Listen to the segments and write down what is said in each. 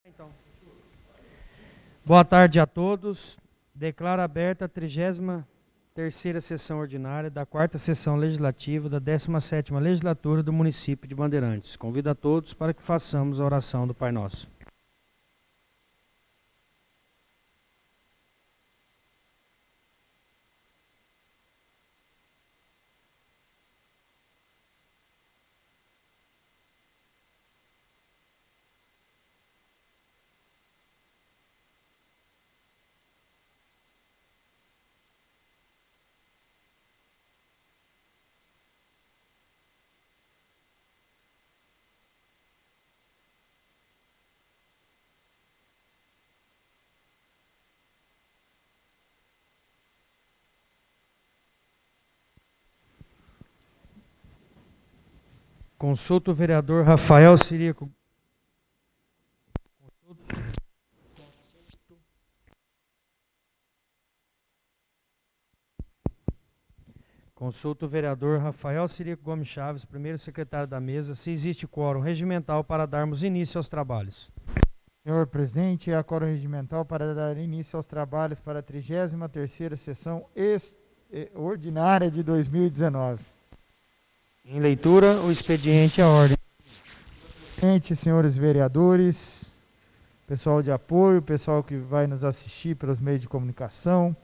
Então, boa tarde a todos. Declaro aberta a 33ª sessão ordinária da 4ª sessão legislativa da 17ª legislatura do município de Bandeirantes. Convido a todos para que façamos a oração do Pai Nosso. Consulta o vereador Rafael Sirico. Consulta o vereador Rafael Sirico Gomes Chaves, primeiro secretário da mesa, se existe quórum regimental para darmos início aos trabalhos. Senhor presidente, há quórum regimental para dar início aos trabalhos para a 33ª sessão ordinária de 2019. Em leitura, o expediente à ordem. Presidente, senhores vereadores, pessoal de apoio, pessoal que vai nos assistir pelos meios de comunicação,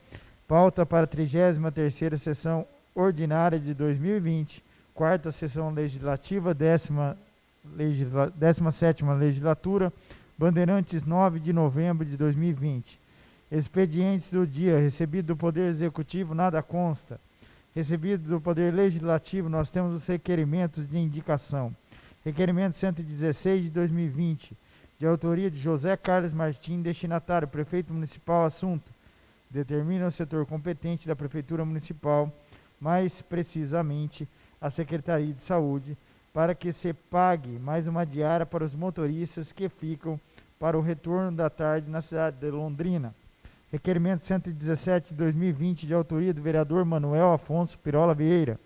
pauta para a 33ª sessão ordinária de 2020, 4ª sessão legislativa, 17ª legislatura, Bandeirantes, 9 de novembro de 2020. Expedientes do dia, recebido do Poder Executivo, nada consta. Recebido do Poder Legislativo, nós temos os requerimentos de indicação. Requerimento 116 de 2020, de autoria de José Carlos Martins, destinatário, Prefeito Municipal, assunto: determina o setor competente da Prefeitura Municipal, mais precisamente a Secretaria de Saúde, para que se pague mais uma diária para os motoristas que ficam para o retorno da tarde na cidade de Londrina. Requerimento 117 de 2020, de autoria do vereador Manuel Afonso Pirola Vieira.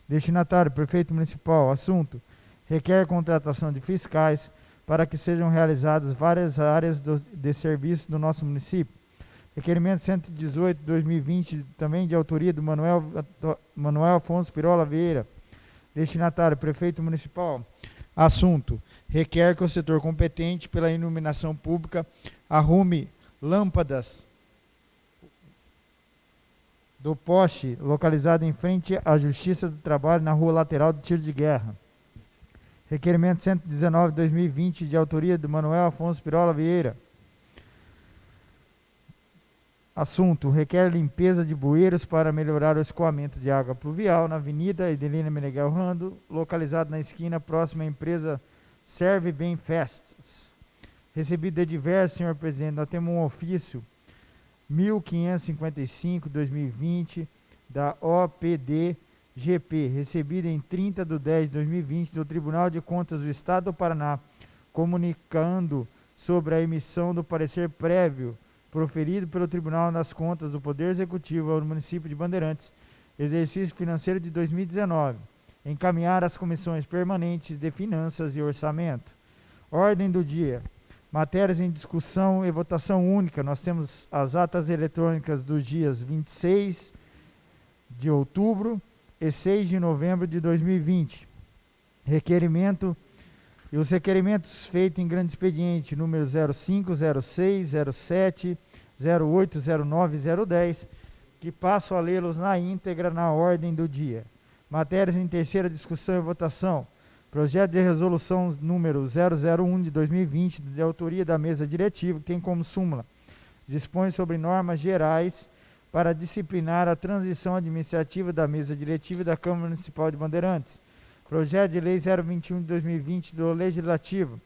Destinatário, Prefeito Municipal, assunto: requer contratação de fiscais para que sejam realizadas várias áreas de serviço do nosso município. Requerimento 118 de 2020, também de autoria do Manuel Afonso Pirola Vieira. Destinatário, Prefeito Municipal, assunto: requer que o setor competente pela iluminação pública arrume lâmpadas do poste localizado em frente à Justiça do Trabalho na rua lateral do Tiro de Guerra. Requerimento 119 de 2020, de autoria do Manuel Afonso Pirola Vieira. Assunto: requer limpeza de bueiros para melhorar o escoamento de água pluvial na Avenida Edelina Meneghel Rando, localizado na esquina próxima à empresa Serve Bem Festas. Recebido de diversos, senhor presidente, nós temos um ofício 1555-2020 da OPDGP, recebido em 30/10/2020 do Tribunal de Contas do Estado do Paraná, comunicando sobre a emissão do parecer prévio proferido pelo Tribunal das Contas do Poder Executivo ao município de Bandeirantes, exercício financeiro de 2019, encaminhar às comissões permanentes de Finanças e Orçamento. Ordem do dia: matérias em discussão e votação única. Nós temos as atas eletrônicas dos dias 26 de outubro e 6 de novembro de 2020. Requerimento e os requerimentos feitos em grande expediente, número 05, 06, 07, 08, 09 e 010, que passo a lê-los na íntegra na ordem do dia. Matérias em terceira discussão e votação. Projeto de resolução número 001 de 2020, de autoria da mesa diretiva, que tem como súmula: dispõe sobre normas gerais para disciplinar a transição administrativa da mesa diretiva da Câmara Municipal de Bandeirantes. Projeto de lei 021 de 2020 do Legislativo,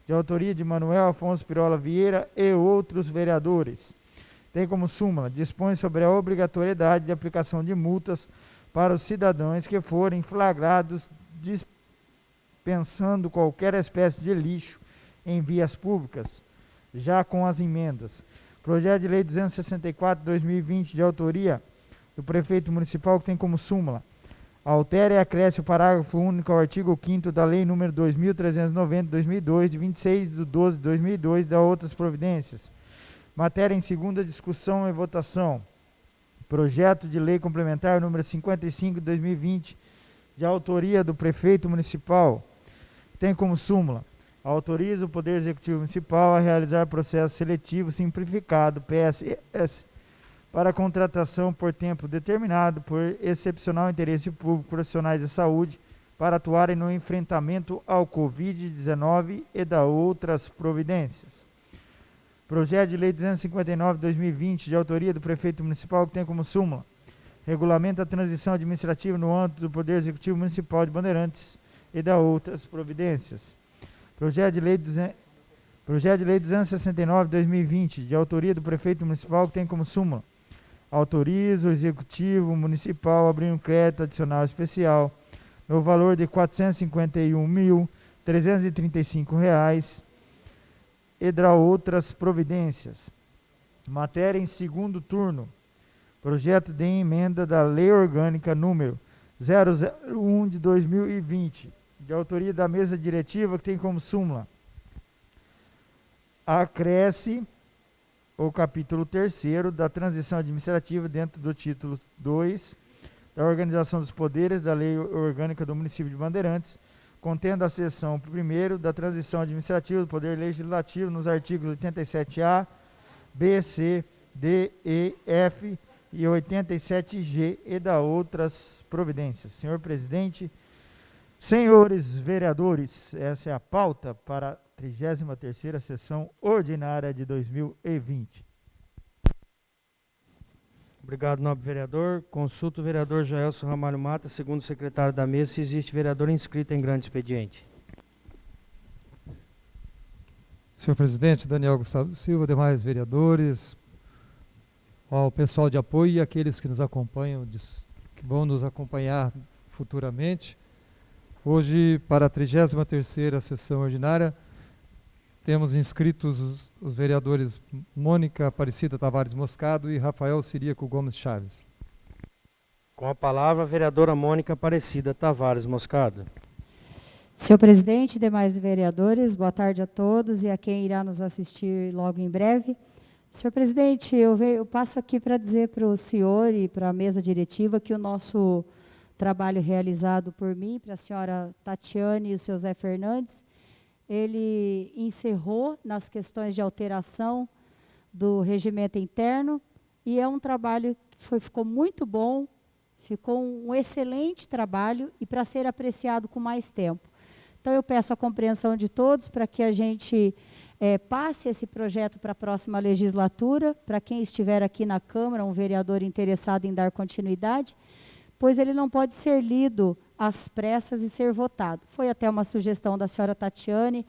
de autoria de Manuel Afonso Pirola Vieira e outros vereadores. Tem como súmula: dispõe sobre a obrigatoriedade de aplicação de multas para os cidadãos que forem flagrados dispensando qualquer espécie de lixo em vias públicas, já com as emendas. Projeto de lei 264 de 2020, de autoria do Prefeito Municipal, que tem como súmula: Altera e acresce o parágrafo único ao artigo 5º da Lei nº 2.390/2002, de 26/12/2002, da outras providências. Matéria em segunda discussão e votação. Projeto de Lei Complementar número 55/2020, de autoria do Prefeito Municipal. Tem como súmula: autoriza o Poder Executivo Municipal a realizar processo seletivo simplificado, PSS, para contratação por tempo determinado por excepcional interesse público profissionais de saúde para atuarem no enfrentamento ao Covid-19 e da outras providências. Projeto de Lei 259/2020, de autoria do Prefeito Municipal, que tem como súmula: regulamenta a transição administrativa no âmbito do Poder Executivo Municipal de Bandeirantes e da outras providências. Projeto de Lei 269/2020, de autoria do Prefeito Municipal, que tem como súmula: autoriza o Executivo Municipal a abrir um crédito adicional especial no valor de R$ 451.335 e da outras providências. Matéria em segundo turno. Projeto de emenda da Lei Orgânica número 001 de 2020, de autoria da mesa diretiva, que tem como súmula: acresce o capítulo 3º da transição administrativa dentro do título 2 da Organização dos Poderes da Lei Orgânica do Município de Bandeirantes, contendo a seção 1º da transição administrativa do Poder Legislativo nos artigos 87A, B, C, D, E, F e 87G e da outras providências. Senhor presidente, senhores vereadores, essa é a pauta para a 33ª sessão ordinária de 2020. Obrigado, nobre vereador. Consulta o vereador Joelson Ramalho Mata, segundo secretário da mesa, se existe vereador inscrito em grande expediente. Senhor presidente, Daniel Gustavo Silva, demais vereadores, ao pessoal de apoio e aqueles que nos acompanham, que vão nos acompanhar futuramente. Hoje, para a 33ª sessão ordinária, temos inscritos os vereadores Mônica Aparecida Tavares Moscado e Rafael Ciríaco Gomes Chaves. Com a palavra, a vereadora Mônica Aparecida Tavares Moscado. Senhor presidente, demais vereadores, boa tarde a todos e a quem irá nos assistir logo em breve. Senhor presidente, eu passo aqui para dizer para o senhor e para a mesa diretiva que o nosso trabalho realizado por mim, para a senhora Tatiane e o seu Zé Fernandes, ele encerrou nas questões de alteração do regimento interno e é um trabalho que ficou muito bom, ficou um excelente trabalho e para ser apreciado com mais tempo. Então, eu peço a compreensão de todos para que a gente passe esse projeto para a próxima legislatura, para quem estiver aqui na Câmara, um vereador interessado em dar continuidade, pois ele não pode ser lido às pressas e ser votado. Foi até uma sugestão da senhora Tatiane,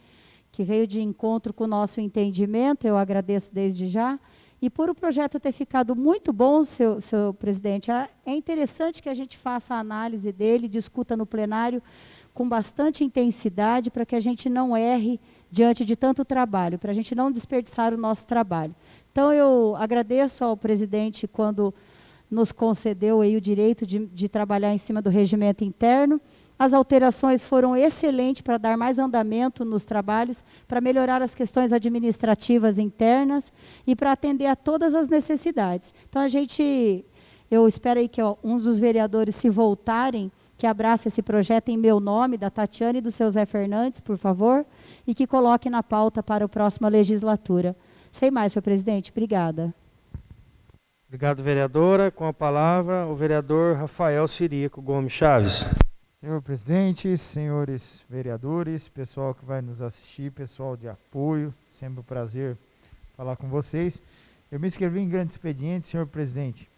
que veio de encontro com o nosso entendimento, eu agradeço desde já, e por o projeto ter ficado muito bom, seu presidente, é interessante que a gente faça a análise dele, discuta no plenário com bastante intensidade, para que a gente não erre diante de tanto trabalho, para a gente não desperdiçar o nosso trabalho. Então, eu agradeço ao presidente quando nos concedeu aí o direito de trabalhar em cima do regimento interno. As alterações foram excelentes para dar mais andamento nos trabalhos, para melhorar as questões administrativas internas e para atender a todas as necessidades. Então, eu espero aí que uns dos vereadores se voltarem, que abrace esse projeto em meu nome, da Tatiane e do seu Zé Fernandes, por favor, e que coloque na pauta para a próxima legislatura. Sem mais, senhor presidente. Obrigada. Obrigado, vereadora. Com a palavra, o vereador Rafael Ciríaco Gomes Chaves. Senhor presidente, senhores vereadores, pessoal que vai nos assistir, pessoal de apoio, sempre um prazer falar com vocês. Eu me inscrevi em grande expediente, senhor presidente,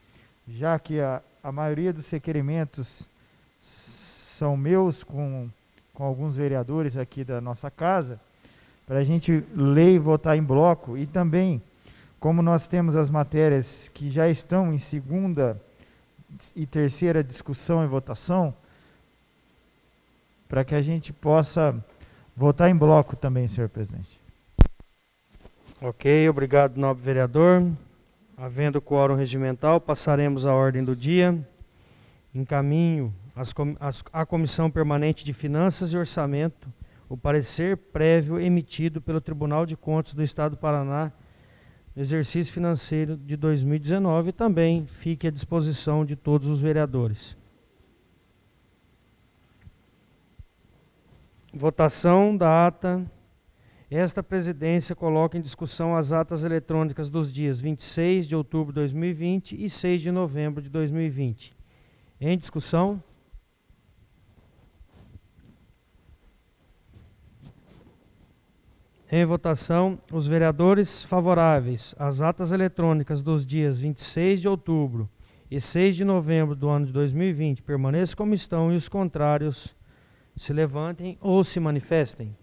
já que a maioria dos requerimentos são meus com alguns vereadores aqui da nossa casa, para a gente ler e votar em bloco, e também, como nós temos as matérias que já estão em segunda e terceira discussão e votação, para que a gente possa votar em bloco também, senhor presidente. Ok, obrigado, nobre vereador. Havendo quórum regimental, passaremos à ordem do dia. Encaminho à Comissão Permanente de Finanças e Orçamento o parecer prévio emitido pelo Tribunal de Contas do Estado do Paraná no exercício financeiro de 2019 e também fique à disposição de todos os vereadores. Votação da ata. Esta presidência coloca em discussão as atas eletrônicas dos dias 26 de outubro de 2020 e 6 de novembro de 2020. Em discussão? Em votação, os vereadores favoráveis às atas eletrônicas dos dias 26 de outubro e 6 de novembro do ano de 2020 permaneçam como estão e os contrários se levantem ou se manifestem.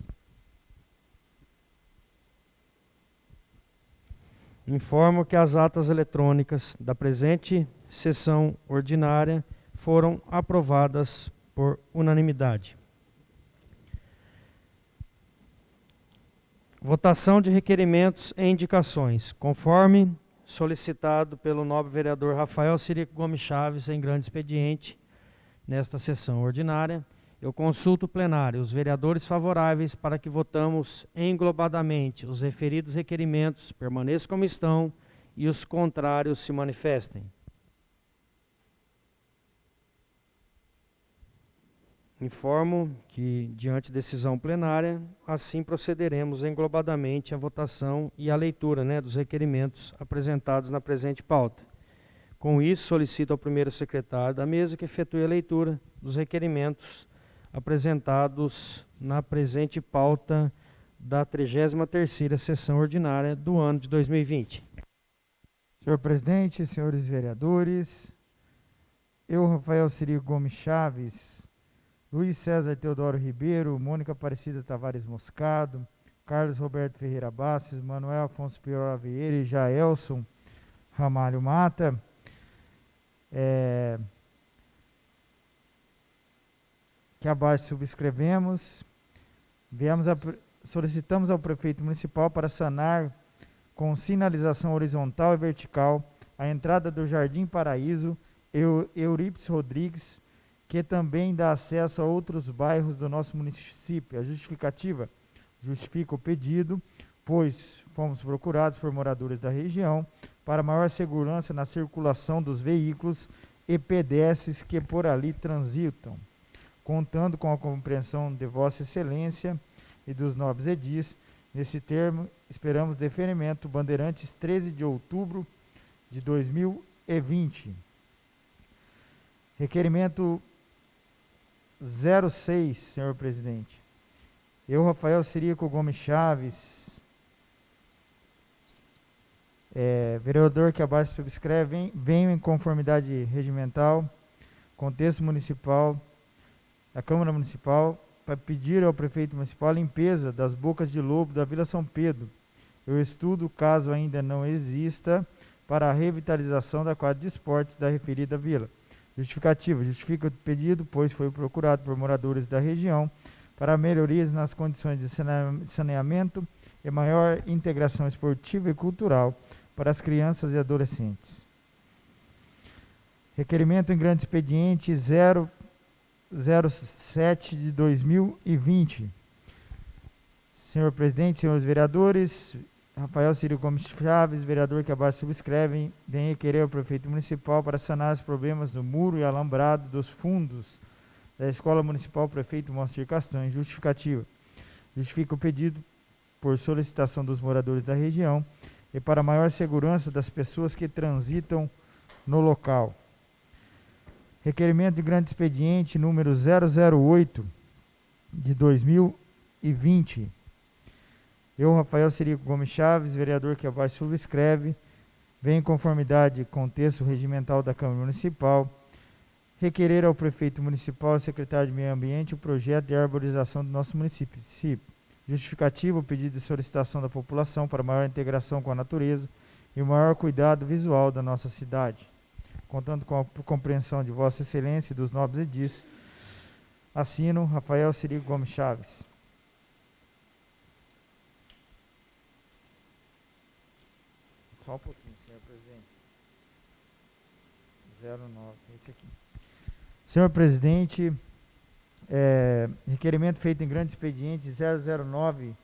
Informo que as atas eletrônicas da presente sessão ordinária foram aprovadas por unanimidade. Votação de requerimentos e indicações, conforme solicitado pelo nobre vereador Rafael Sirico Gomes Chaves em grande expediente nesta sessão ordinária. Eu consulto o plenário, os vereadores favoráveis para que votamos englobadamente os referidos requerimentos permaneçam como estão e os contrários se manifestem. Informo que, diante de decisão plenária, assim procederemos englobadamente à votação e à leitura, dos requerimentos apresentados na presente pauta. Com isso, solicito ao primeiro secretário da mesa que efetue a leitura dos requerimentos apresentados na presente pauta da 33ª sessão ordinária do ano de 2020. Senhor presidente, senhores vereadores, eu, Rafael Sirico Gomes Chaves, Luiz César Teodoro Ribeiro, Mônica Aparecida Tavares Moscado, Carlos Roberto Ferreira Bastos, Manuel Afonso Pior Vieira e Jaelson Ramalho Mata, que abaixo subscrevemos, solicitamos ao prefeito municipal para sanar com sinalização horizontal e vertical a entrada do Jardim Paraíso Eurípides Rodrigues, que também dá acesso a outros bairros do nosso município. A justificativa justifica o pedido, pois fomos procurados por moradores da região para maior segurança na circulação dos veículos e pedestres que por ali transitam. Contando com a compreensão de Vossa Excelência e dos nobres edis, nesse termo, esperamos deferimento Bandeirantes 13 de outubro de 2020. Requerimento 06, senhor presidente. Eu, Rafael Sirico Gomes Chaves, vereador que abaixo subscreve, venho em conformidade regimental, contexto municipal, da Câmara Municipal, para pedir ao prefeito municipal a limpeza das bocas de lobo da Vila São Pedro. Eu estudo, caso ainda não exista, para a revitalização da quadra de esportes da referida vila. Justificativa. Justifica o pedido, pois foi procurado por moradores da região para melhorias nas condições de saneamento e maior integração esportiva e cultural para as crianças e adolescentes. Requerimento em grande expediente 007 de 2020. Senhor presidente, senhores vereadores, Rafael Sirico Gomes Chaves, vereador que abaixo subscrevem, vem requerer ao prefeito municipal para sanar os problemas do muro e alambrado dos fundos da Escola Municipal Prefeito Moacir Castanho. Justificativa. Justifica o pedido por solicitação dos moradores da região e para maior segurança das pessoas que transitam no local. Requerimento de grande expediente número 008 de 2020. Eu, Rafael Sirico Gomes Chaves, vereador que abaixo subscreve, venho em conformidade com o texto regimental da Câmara Municipal, requerer ao prefeito municipal e secretário de Meio Ambiente o projeto de arborização do nosso município. Justificativo o pedido de solicitação da população para maior integração com a natureza e o maior cuidado visual da nossa cidade. Contando com a compreensão de Vossa Excelência e dos nobres edis, assino Rafael Sirico Gomes Chaves. Só um pouquinho, senhor presidente. 09, esse aqui. Senhor presidente, requerimento feito em grande expediente 009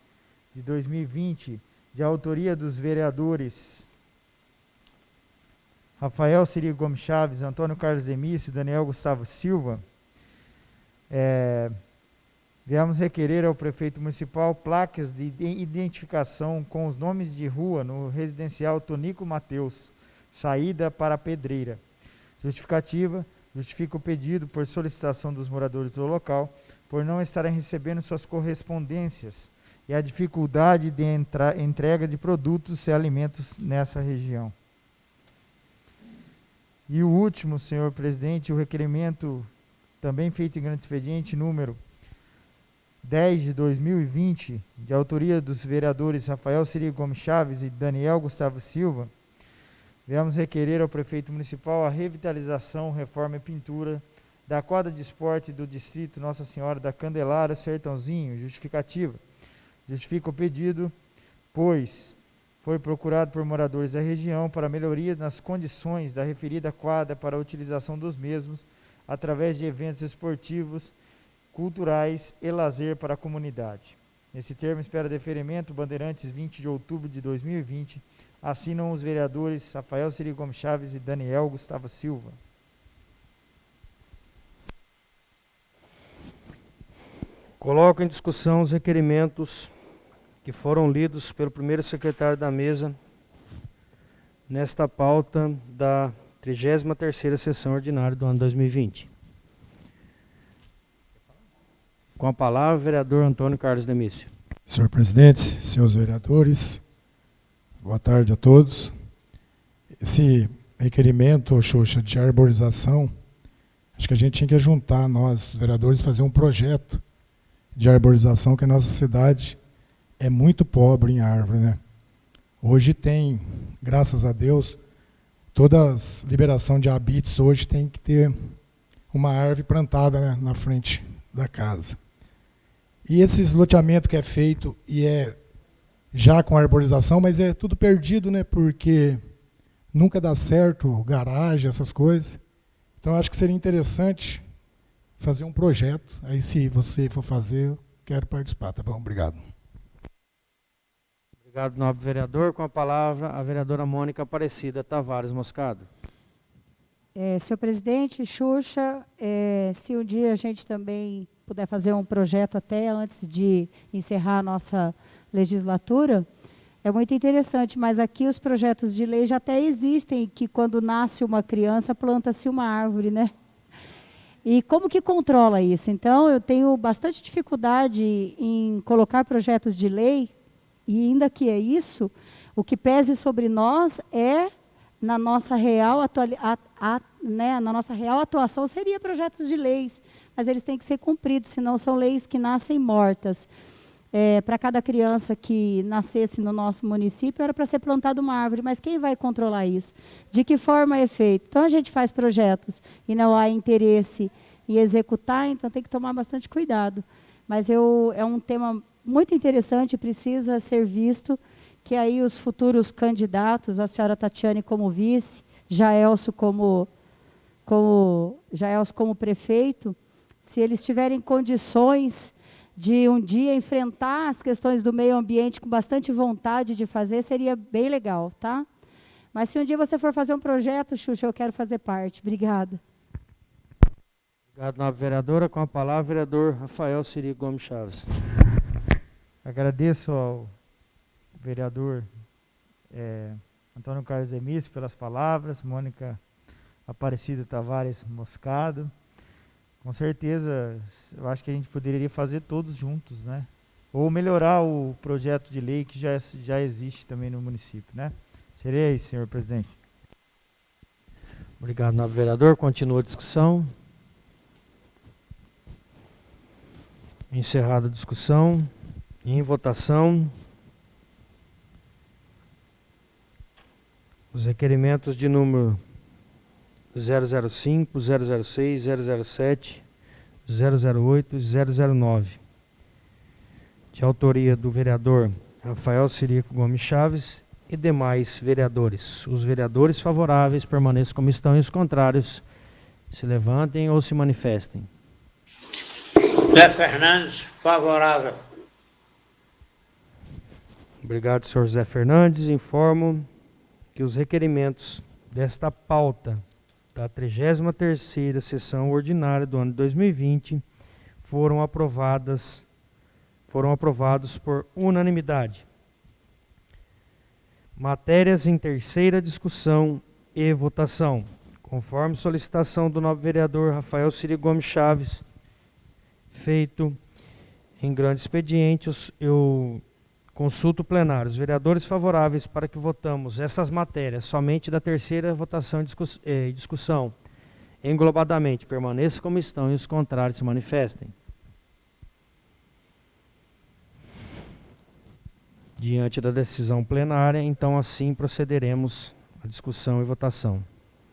de 2020, de autoria dos vereadores Rafael Sirico Gomes Chaves, Antônio Carlos Demício, Daniel Gustavo Silva, viemos requerer ao prefeito municipal placas de identificação com os nomes de rua no residencial Tonico Mateus, saída para a Pedreira. Justificativa: justifica o pedido por solicitação dos moradores do local, por não estarem recebendo suas correspondências e a dificuldade de entrega de produtos e alimentos nessa região. E o último, senhor presidente, o requerimento também feito em grande expediente, número 10 de 2020, de autoria dos vereadores Rafael Sirico Gomes Chaves e Daniel Gustavo Silva, viemos requerer ao prefeito municipal a revitalização, reforma e pintura da quadra de esporte do distrito Nossa Senhora da Candelária, Sertãozinho. Justificativa: justifica o pedido, pois foi procurado por moradores da região para melhoria nas condições da referida quadra para a utilização dos mesmos, através de eventos esportivos, culturais e lazer para a comunidade. Nesse termo, espera deferimento, Bandeirantes, 20 de outubro de 2020, assinam os vereadores Rafael Sirico Gomes Chaves e Daniel Gustavo Silva. Coloco em discussão os requerimentos que foram lidos pelo primeiro secretário da mesa nesta pauta da 33ª sessão ordinária do ano 2020. Com a palavra, o vereador Antônio Carlos Demício. Senhor presidente, senhores vereadores, boa tarde a todos. Esse requerimento, Xuxa, de arborização, acho que a gente tinha que juntar, nós, vereadores, fazer um projeto de arborização, que a nossa cidade é muito pobre em árvore, né? Hoje tem, graças a Deus, toda a liberação de habites hoje tem que ter uma árvore plantada, né, na frente da casa. E esse loteamento que é feito e é já com arborização, mas é tudo perdido, né? Porque nunca dá certo, garagem, essas coisas. Então acho que seria interessante fazer um projeto. Aí se você for fazer, eu quero participar, tá bom? Obrigado. Obrigado, nobre vereador. Com a palavra, a vereadora Mônica Aparecida Tavares Moscado. Senhor presidente, Xuxa, se um dia a gente também puder fazer um projeto até antes de encerrar a nossa legislatura, é muito interessante, mas aqui os projetos de lei já até existem, que quando nasce uma criança, planta-se uma árvore, né? E como que controla isso? Então, eu tenho bastante dificuldade em colocar projetos de lei, e ainda que é isso, o que pese sobre nós é, na nossa real atuação, seria projetos de leis, mas eles têm que ser cumpridos, senão são leis que nascem mortas. Para cada criança que nascesse no nosso município, era para ser plantada uma árvore, mas quem vai controlar isso? De que forma é feito? Então, a gente faz projetos e não há interesse em executar, então tem que tomar bastante cuidado. Mas é um tema muito interessante, precisa ser visto, que aí os futuros candidatos, a senhora Tatiane como vice, Jaelso como prefeito, se eles tiverem condições de um dia enfrentar as questões do meio ambiente com bastante vontade de fazer, seria bem legal, tá? Mas se um dia você for fazer um projeto, Xuxa, eu quero fazer parte. Obrigada. Obrigado, nobre vereadora. Com a palavra, o vereador Rafael Sirico Gomes Chaves. Agradeço ao vereador Antônio Carlos Demício pelas palavras, Mônica Aparecida Tavares Moscado. Com certeza, eu acho que a gente poderia fazer todos juntos, né? Ou melhorar o projeto de lei que já existe também no município, né? Seria isso, senhor presidente. Obrigado, nobre vereador. Continua a discussão. Encerrada a discussão. Em votação, os requerimentos de número 005, 006, 007, 008 e 009, de autoria do vereador Rafael Sirico Gomes Chaves e demais vereadores. Os vereadores favoráveis permaneçam como estão e os contrários Se levantem ou se manifestem. Zé Fernandes, favorável. Obrigado, senhor José Fernandes. Informo que os requerimentos desta pauta da 33ª sessão ordinária do ano de 2020 foram aprovados por unanimidade. Matérias em terceira discussão e votação. Conforme solicitação do nobre vereador Rafael Ciri Gomes Chaves, feito em grande expediente, eu consulto o plenário. Os vereadores favoráveis para que votamos essas matérias somente da terceira votação e discussão, englobadamente, permaneçam como estão e os contrários se manifestem. Diante da decisão plenária, então assim procederemos à discussão e votação.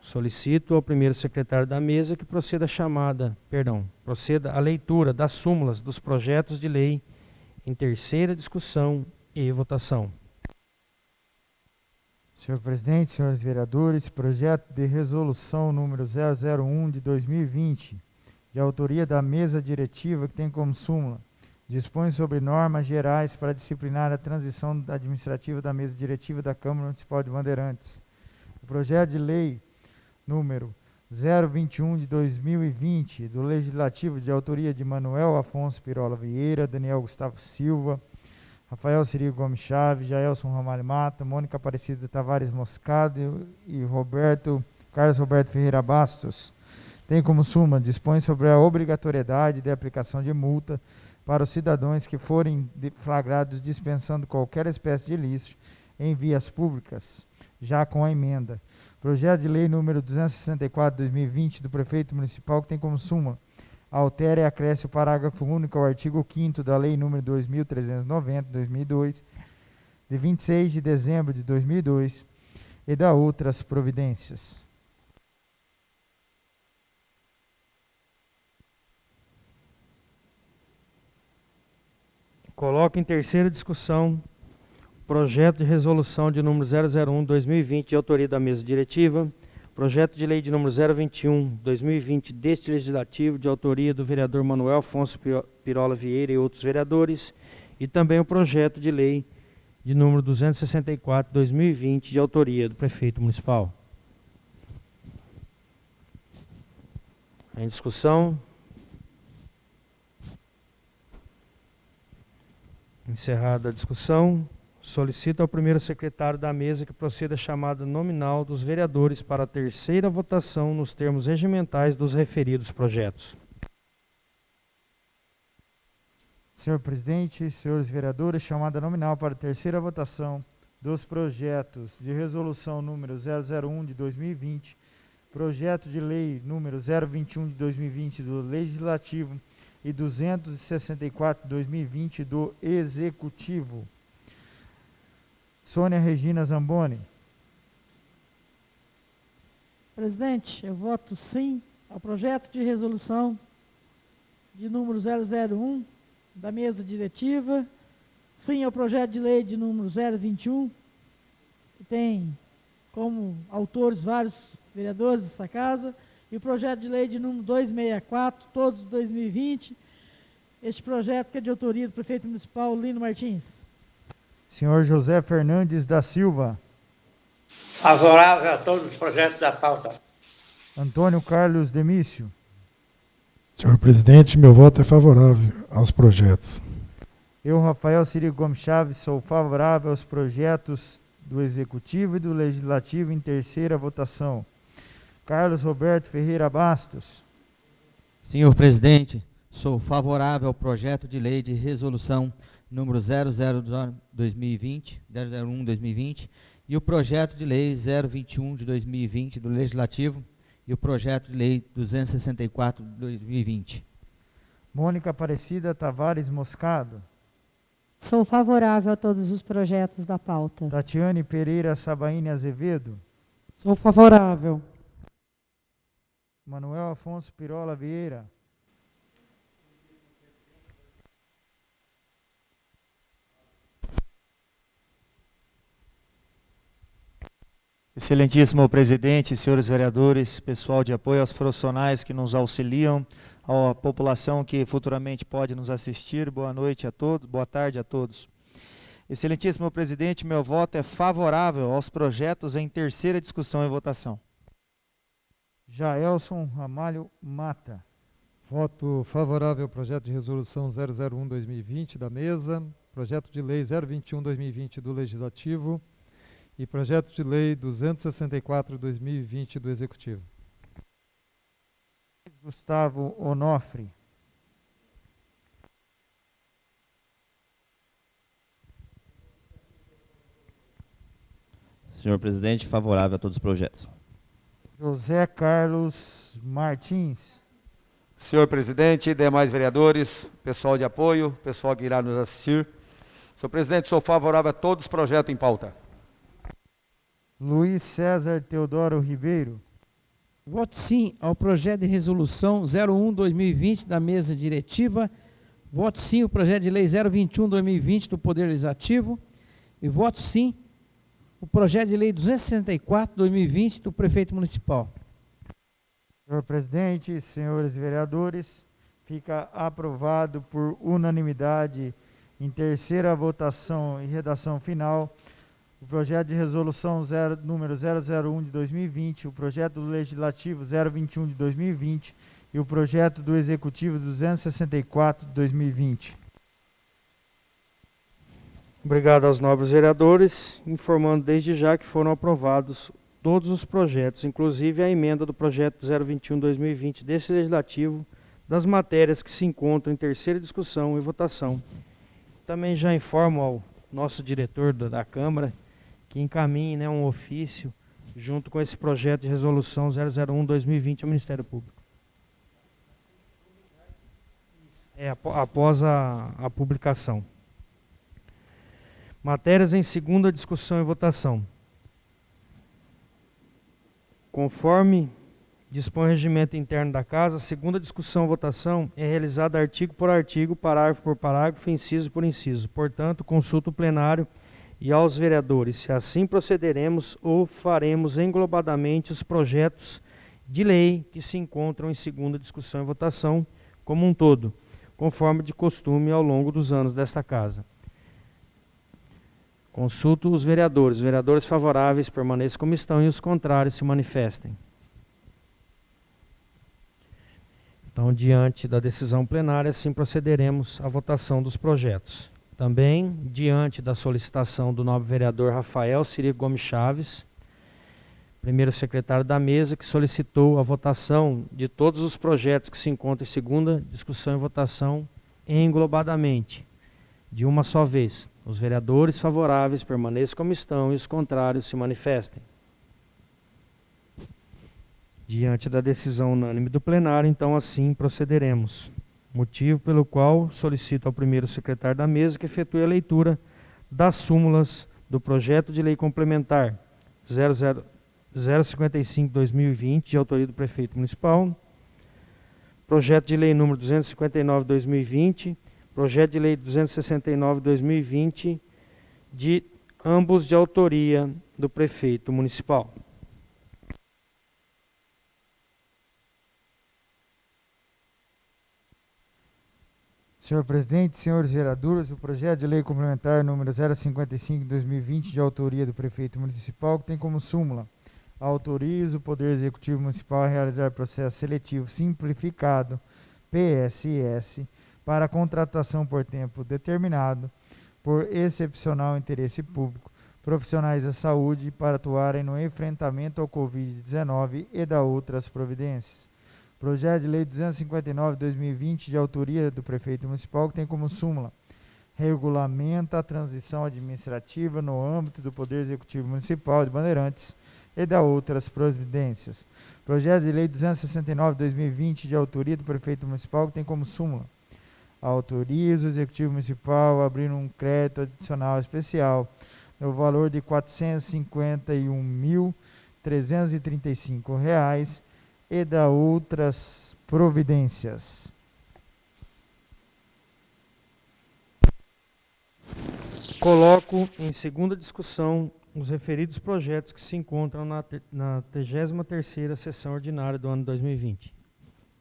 Solicito ao primeiro secretário da mesa que proceda a leitura das súmulas dos projetos de lei em terceira discussão e votação. Senhor presidente, senhores vereadores, projeto de resolução número 001 de 2020, de autoria da mesa diretiva, que tem como súmula: dispõe sobre normas gerais para disciplinar a transição administrativa da mesa diretiva da Câmara Municipal de Bandeirantes. O projeto de lei número 021 de 2020, do Legislativo, de autoria de Manuel Afonso Pirola Vieira, Daniel Gustavo Silva, Rafael Ciri Gomes Chaves, Jaelson Ramalho Mata, Mônica Aparecida Tavares Moscado e Carlos Roberto Ferreira Bastos, tem como súmula: dispõe sobre a obrigatoriedade de aplicação de multa para os cidadãos que forem flagrados dispensando qualquer espécie de ilícito em vias públicas, já com a emenda. Projeto de lei número 264 de 2020 do prefeito municipal, que tem como súmula: altera e acresce o parágrafo único ao artigo 5º da lei número 2390 de 2002, de 26 de dezembro de 2002, e da outras providências. Coloco em terceira discussão projeto de resolução de número 001/2020, de autoria da mesa diretiva, projeto de lei de número 021/2020 deste legislativo, de autoria do vereador Manuel Afonso Pirola Vieira e outros vereadores, e também o projeto de lei de número 264/2020, de autoria do prefeito municipal. Em discussão. Encerrada a discussão, solicito ao primeiro secretário da mesa que proceda a chamada nominal dos vereadores para a terceira votação nos termos regimentais dos referidos projetos. Senhor presidente, senhores vereadores, chamada nominal para a terceira votação dos projetos de resolução número 001 de 2020, projeto de lei número 021 de 2020 do Legislativo e 264 de 2020 do Executivo. Sônia Regina Zamboni. Presidente, eu voto sim ao projeto de resolução de número 001 da mesa diretiva, sim ao projeto de lei de número 021, que tem como autores vários vereadores dessa casa, e o projeto de lei de número 264, todos de 2020, este projeto que é de autoria do prefeito municipal Lino Martins. Senhor José Fernandes da Silva. Favorável a todos os projetos da pauta. Antônio Carlos Demício. Senhor presidente, meu voto é favorável aos projetos. Eu, Rafael Ciri Gomes Chaves, sou favorável aos projetos do Executivo e do Legislativo em terceira votação. Carlos Roberto Ferreira Bastos. Senhor presidente, sou favorável ao projeto de lei de resolução número 001/2020 e o projeto de lei 021 de 2020 do Legislativo e o projeto de lei 264 de 2020. Mônica Aparecida Tavares Moscado. Sou favorável a todos os projetos da pauta. Tatiane Pereira Sabaini Azevedo. Sou favorável. Manuel Afonso Pirola Vieira. Excelentíssimo presidente, senhores vereadores, pessoal de apoio aos profissionais que nos auxiliam, à população que futuramente pode nos assistir, boa noite a todos, boa tarde a todos. Excelentíssimo presidente, meu voto é favorável aos projetos em terceira discussão e votação. Jaelson Ramalho Mata. Voto favorável ao projeto de resolução 001/2020 da mesa, projeto de lei 021/2020 do Legislativo e projeto de lei 264/2020 do Executivo. Gustavo Onofre. Senhor presidente, favorável a todos os projetos. José Carlos Martins. Senhor presidente, demais vereadores, pessoal de apoio, pessoal que irá nos assistir. Senhor presidente, sou favorável a todos os projetos em pauta. Luiz César Teodoro Ribeiro. Voto sim ao projeto de resolução 01/2020 da mesa diretiva. Voto sim ao projeto de lei 021/2020 do Poder Legislativo. E voto sim o projeto de lei 264/2020 do prefeito municipal. Senhor presidente, senhores vereadores, fica aprovado por unanimidade em terceira votação e redação final o projeto de resolução número 001 de 2020, o projeto do legislativo 021 de 2020 e o projeto do executivo 264 de 2020. Obrigado aos nobres vereadores, informando desde já que foram aprovados todos os projetos, inclusive a emenda do projeto 021/2020 desse legislativo, das matérias que se encontram em terceira discussão e votação. Também já informo ao nosso diretor da Câmara que encaminhe, né, um ofício junto com esse projeto de resolução 001/2020 ao Ministério Público. Após a publicação. Matérias em segunda discussão e votação. Conforme dispõe o regimento interno da Casa, a segunda discussão e votação é realizada artigo por artigo, parágrafo por parágrafo, inciso por inciso. Portanto, consulto o plenário e aos vereadores se assim procederemos ou faremos englobadamente os projetos de lei que se encontram em segunda discussão e votação como um todo, conforme de costume ao longo dos anos desta Casa. Consulto os vereadores. Vereadores favoráveis permaneçam como estão e os contrários se manifestem. Então, diante da decisão plenária, assim procederemos à votação dos projetos. Também, diante da solicitação do nobre vereador Rafael Cirico Gomes Chaves, primeiro secretário da mesa, que solicitou a votação de todos os projetos que se encontram em segunda discussão e votação englobadamente, de uma só vez. Os vereadores favoráveis permaneçam como estão e os contrários se manifestem. Diante da decisão unânime do plenário, então assim procederemos. Motivo pelo qual solicito ao primeiro secretário da mesa que efetue a leitura das súmulas do projeto de lei complementar 055/2020, de autoria do prefeito municipal, projeto de lei número 259/2020, projeto de lei 269/2020, de ambos de autoria do prefeito municipal. Senhor presidente, senhores vereadores, o projeto de lei complementar número 055/2020, de autoria do prefeito municipal, que tem como súmula: autoriza o Poder Executivo Municipal a realizar processo seletivo simplificado, PSS, para contratação por tempo determinado, por excepcional interesse público, profissionais da saúde para atuarem no enfrentamento ao Covid-19 e da outras providências. Projeto de lei 259/2020, de autoria do prefeito municipal, que tem como súmula: regulamenta a transição administrativa no âmbito do Poder Executivo Municipal de Bandeirantes e da outras providências. Projeto de lei 269/2020, de autoria do prefeito municipal, que tem como súmula: autoriza o Executivo Municipal a abrir um crédito adicional especial no valor de R$ 451.335 e da outras providências. Coloco em segunda discussão os referidos projetos que se encontram na 33ª sessão ordinária do ano 2020.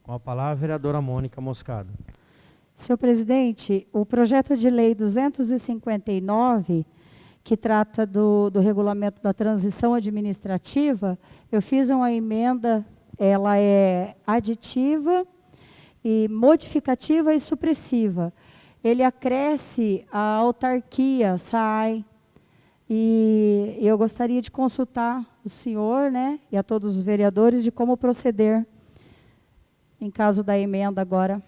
Com a palavra, a vereadora Mônica Moscado. Senhor presidente, o projeto de lei 259, que trata do regulamento da transição administrativa, eu fiz uma emenda, ela é aditiva, e modificativa e supressiva. Ele acresce a autarquia, SAAI, e eu gostaria de consultar o senhor, né, e a todos os vereadores de como proceder em caso da emenda agora.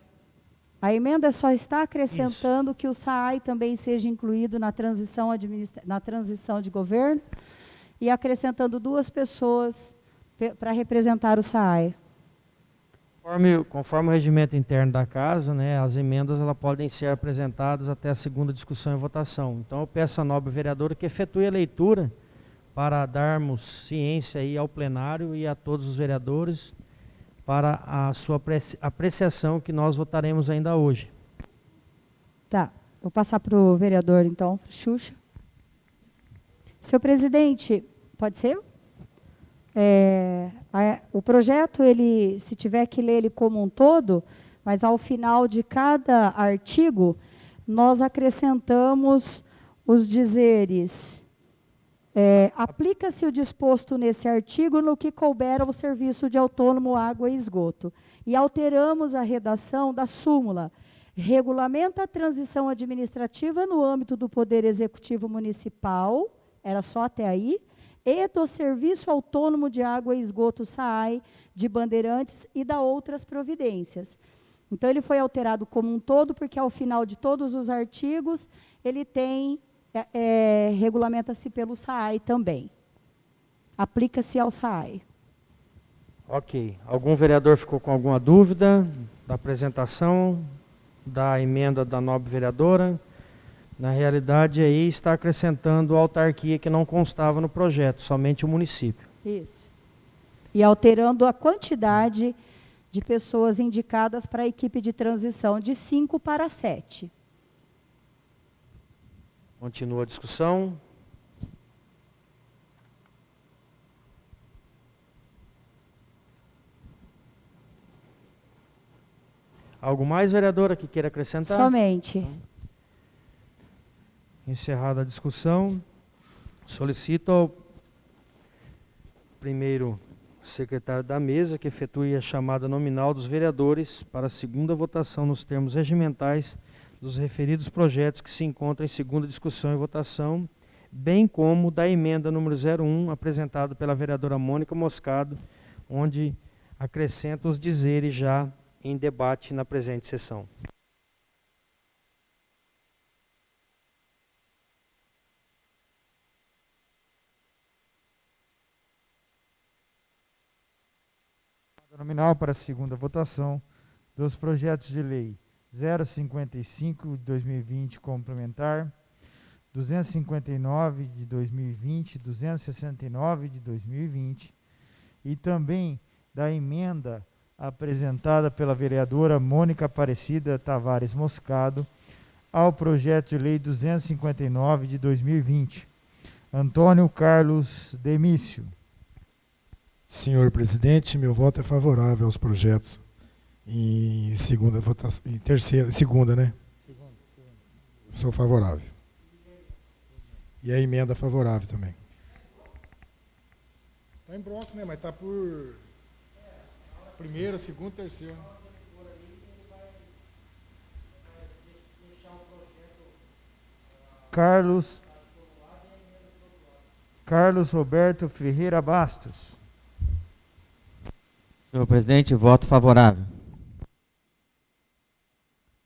A emenda só está acrescentando que o SAAI também seja incluído na transição de governo e acrescentando 2 pessoas para representar o SAAI. Conforme o regimento interno da casa, né, as emendas podem ser apresentadas até a segunda discussão e votação. Então, eu peço à nobre vereadora que efetue a leitura para darmos ciência aí ao plenário e a todos os vereadores para a sua apreciação, que nós votaremos ainda hoje. Tá, vou passar para o vereador, então, Xuxa. Senhor presidente, pode ser? O projeto, se tiver que ler ele como um todo, mas ao final de cada artigo, nós acrescentamos os dizeres: aplica-se o disposto nesse artigo no que couber ao serviço de autônomo água e esgoto. E alteramos a redação da súmula: regulamenta a transição administrativa no âmbito do Poder Executivo Municipal, era só até aí, e do Serviço Autônomo de Água e Esgoto, SAAI, de Bandeirantes, e da outras providências. Então, ele foi alterado como um todo, porque ao final de todos os artigos, ele tem, regulamenta-se pelo SAAI também. Aplica-se ao SAAI. Ok. Algum vereador ficou com alguma dúvida da apresentação da emenda da nobre vereadora? Na realidade, aí está acrescentando a autarquia que não constava no projeto, somente o município. Isso. E alterando a quantidade de pessoas indicadas para a equipe de transição, de 5 para 7. Continua a discussão. Algo mais, vereadora, que queira acrescentar? Somente. Encerrada a discussão, solicito ao primeiro secretário da mesa que efetue a chamada nominal dos vereadores para a segunda votação nos termos regimentais dos referidos projetos que se encontram em segunda discussão e votação, bem como da emenda número 01, apresentada pela vereadora Mônica Moscado, onde acrescenta os dizeres já em debate na presente sessão. Nominal para a segunda votação dos projetos de lei 055 de 2020 complementar, 259 de 2020, 269 de 2020 e também da emenda apresentada pela vereadora Mônica Aparecida Tavares Moscado ao projeto de lei 259 de 2020. Antônio Carlos Demício. Senhor presidente, meu voto é favorável aos projetos em segunda votação, em terceira, segunda, né? Sou favorável. E a emenda favorável também. Está em bloco, né? Mas está por primeira, segunda, terceira. Carlos Roberto Ferreira Bastos. Senhor presidente, voto favorável.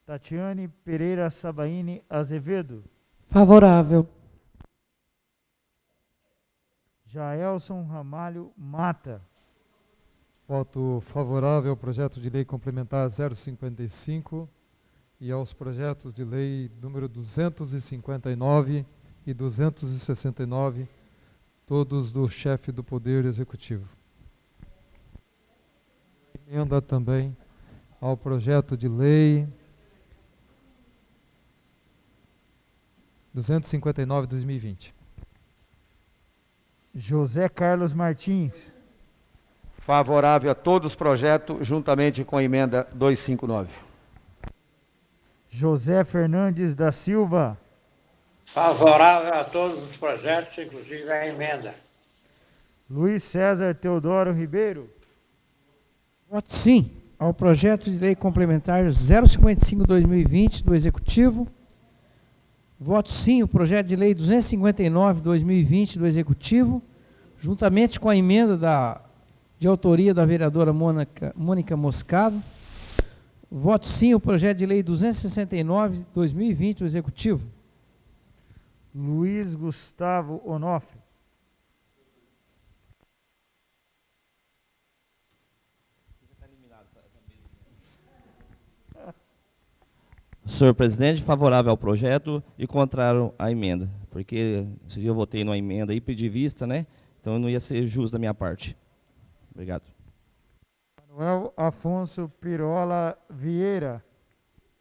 Tatiane Pereira Sabaini Azevedo. Favorável. Jaelson Ramalho Mata. Voto favorável ao projeto de lei complementar 055 e aos projetos de lei número 259 e 269, todos do chefe do Poder Executivo. Emenda também ao projeto de lei 259/2020. José Carlos Martins. Favorável a todos os projetos, juntamente com a emenda 259. José Fernandes da Silva. Favorável a todos os projetos, inclusive a emenda. Luiz César Teodoro Ribeiro. Voto sim ao projeto de lei complementar 055/2020 do Executivo. Voto sim ao projeto de lei 259/2020 do Executivo, juntamente com a emenda de autoria da vereadora Mônica Moscado. Voto sim ao projeto de lei 269/2020 do Executivo. Luiz Gustavo Onofre. Senhor presidente, favorável ao projeto e contrário à emenda, porque se eu votei numa emenda e pedi vista, né? Então não ia ser justo da minha parte. Obrigado. Manuel Afonso Pirola Vieira.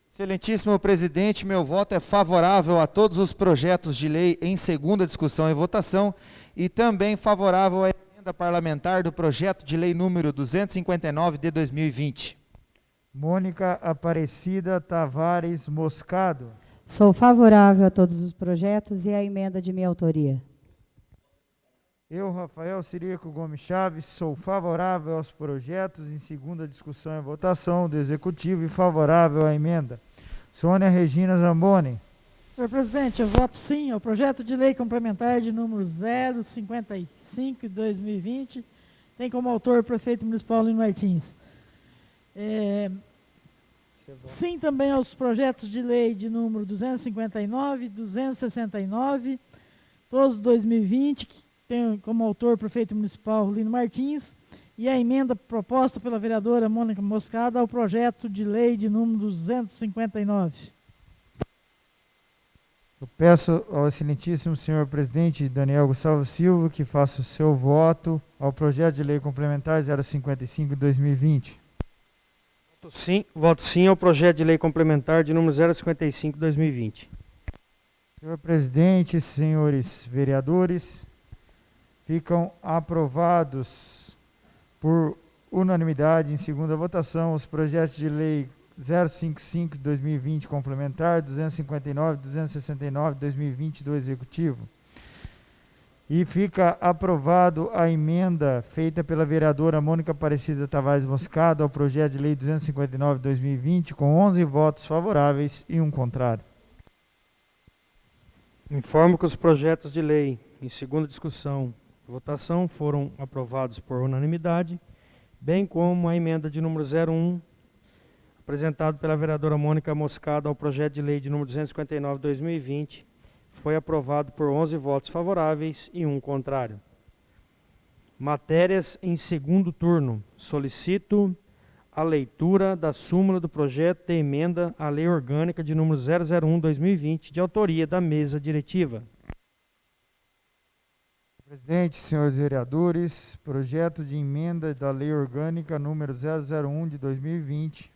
Excelentíssimo presidente, meu voto é favorável a todos os projetos de lei em segunda discussão e votação e também favorável à emenda parlamentar do projeto de lei número 259 de 2020. Mônica Aparecida Tavares Moscado. Sou favorável a todos os projetos e à emenda de minha autoria. Eu, Rafael Cirico Gomes Chaves, sou favorável aos projetos em segunda discussão e votação do Executivo e favorável à emenda. Sônia Regina Zamboni. Senhor presidente, eu voto sim ao projeto de lei complementar de número 055 de 2020. Tem como autor o prefeito municipal Lino Martins. Sim também aos projetos de lei de número 259, 269, todos 2020, que tem como autor o prefeito municipal Lino Martins, e a emenda proposta pela vereadora Mônica Moscada ao projeto de lei de número 259. Eu peço ao excelentíssimo senhor presidente Daniel Gustavo Silva que faça o seu voto ao projeto de lei complementar 055 de 2020. Voto sim ao projeto de lei complementar de número 055 de 2020. Senhor presidente, senhores vereadores, ficam aprovados por unanimidade em segunda votação os projetos de lei 055 de 2020 complementar, 259 e 269 de 2020 do Executivo. E fica aprovado a emenda feita pela vereadora Mônica Aparecida Tavares Moscado ao projeto de lei 259 de 2020 com 11 votos favoráveis e um contrário. Informo que os projetos de lei em segunda discussão e votação foram aprovados por unanimidade, bem como a emenda de número 01, apresentado pela vereadora Mônica Moscado ao projeto de lei de número 259 de 2020, foi aprovado por 11 votos favoráveis e um contrário. Matérias em segundo turno. Solicito a leitura da súmula do projeto de emenda à Lei Orgânica de número 001/2020, de autoria da mesa diretiva. Presidente, senhores vereadores, projeto de emenda da Lei Orgânica número 001 de 2020,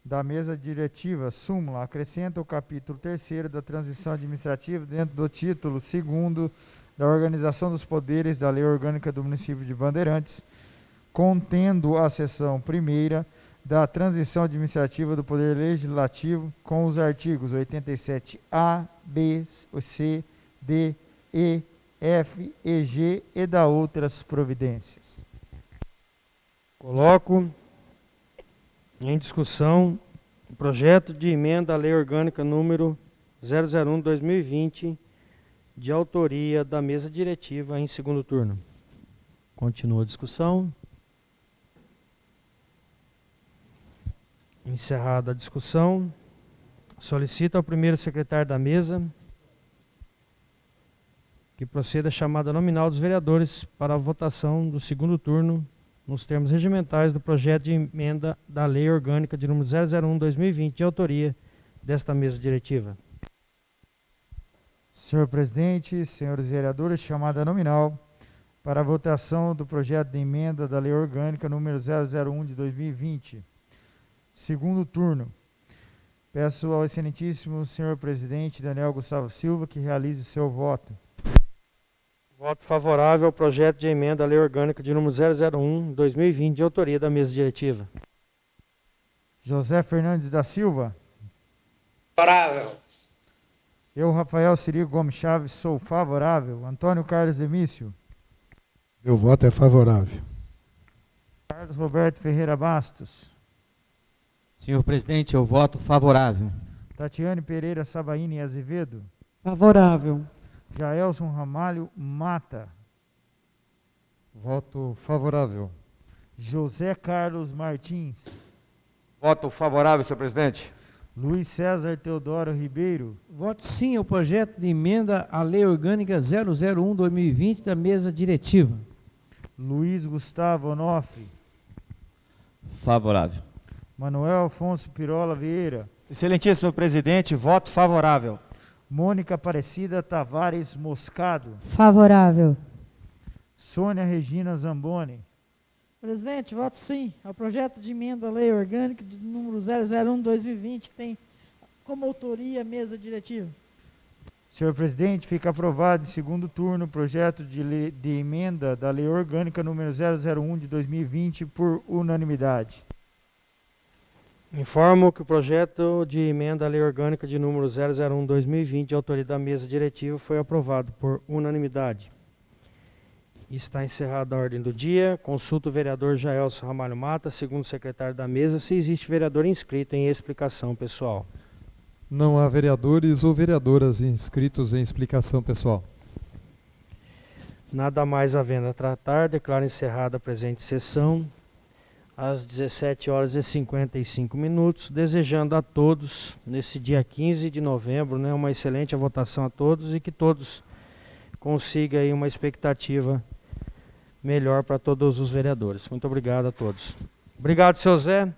da mesa diretiva, súmula, acrescenta o capítulo 3º da transição administrativa dentro do título 2º da organização dos poderes da Lei Orgânica do município de Bandeirantes, contendo a seção 1ª da transição administrativa do Poder Legislativo com os artigos 87A, B, C, D, E, F e G e da outras providências. Coloco em discussão o projeto de emenda à Lei Orgânica número 001/2020, de autoria da mesa diretiva em segundo turno. Continua a discussão. Encerrada a discussão, solicito ao primeiro secretário da mesa que proceda a chamada nominal dos vereadores para a votação do segundo turno nos termos regimentais do projeto de emenda da Lei Orgânica de número 001/2020, de autoria desta mesa diretiva. Senhor presidente, senhores vereadores, chamada nominal para a votação do projeto de emenda da Lei Orgânica número 001 de 2020. Segundo turno. Peço ao excelentíssimo senhor presidente Daniel Gustavo Silva que realize o seu voto. Voto favorável ao projeto de emenda à Lei Orgânica de número 001/2020, de autoria da mesa diretiva. José Fernandes da Silva. Favorável. Eu, Rafael Cirigo Gomes Chaves, sou favorável. Antônio Carlos Emício. Meu voto é favorável. Carlos Roberto Ferreira Bastos. Senhor presidente, eu voto favorável. Tatiane Pereira Sabaini Azevedo. Favorável. Jaelson Ramalho Mata. Voto favorável. José Carlos Martins. Voto favorável, senhor presidente. Luiz César Teodoro Ribeiro. Voto sim ao projeto de emenda à Lei Orgânica 001/2020 da mesa diretiva. Luiz Gustavo Onofre. Favorável. Manuel Afonso Pirola Vieira. Excelentíssimo presidente, voto favorável. Mônica Aparecida Tavares Moscado. Favorável. Sônia Regina Zamboni. Presidente, voto sim ao projeto de emenda à Lei Orgânica de número 001/2020, que tem como autoria a mesa diretiva. Senhor presidente, fica aprovado em segundo turno o projeto de emenda da Lei Orgânica número 001 de 2020 por unanimidade. Informo que o projeto de emenda à Lei Orgânica de número 001/2020, de autoria da mesa diretiva, foi aprovado por unanimidade. Está encerrada a ordem do dia. Consulta o vereador Jaelson Ramalho Mata, segundo secretário da mesa, se existe vereador inscrito em explicação pessoal. Não há vereadores ou vereadoras inscritos em explicação pessoal. Nada mais havendo a tratar, declaro encerrada a presente sessão, às 17h55, desejando a todos, nesse dia 15 de novembro, uma excelente votação a todos e que todos consigam aí uma expectativa melhor para todos os vereadores. Muito obrigado a todos. Obrigado, seu Zé.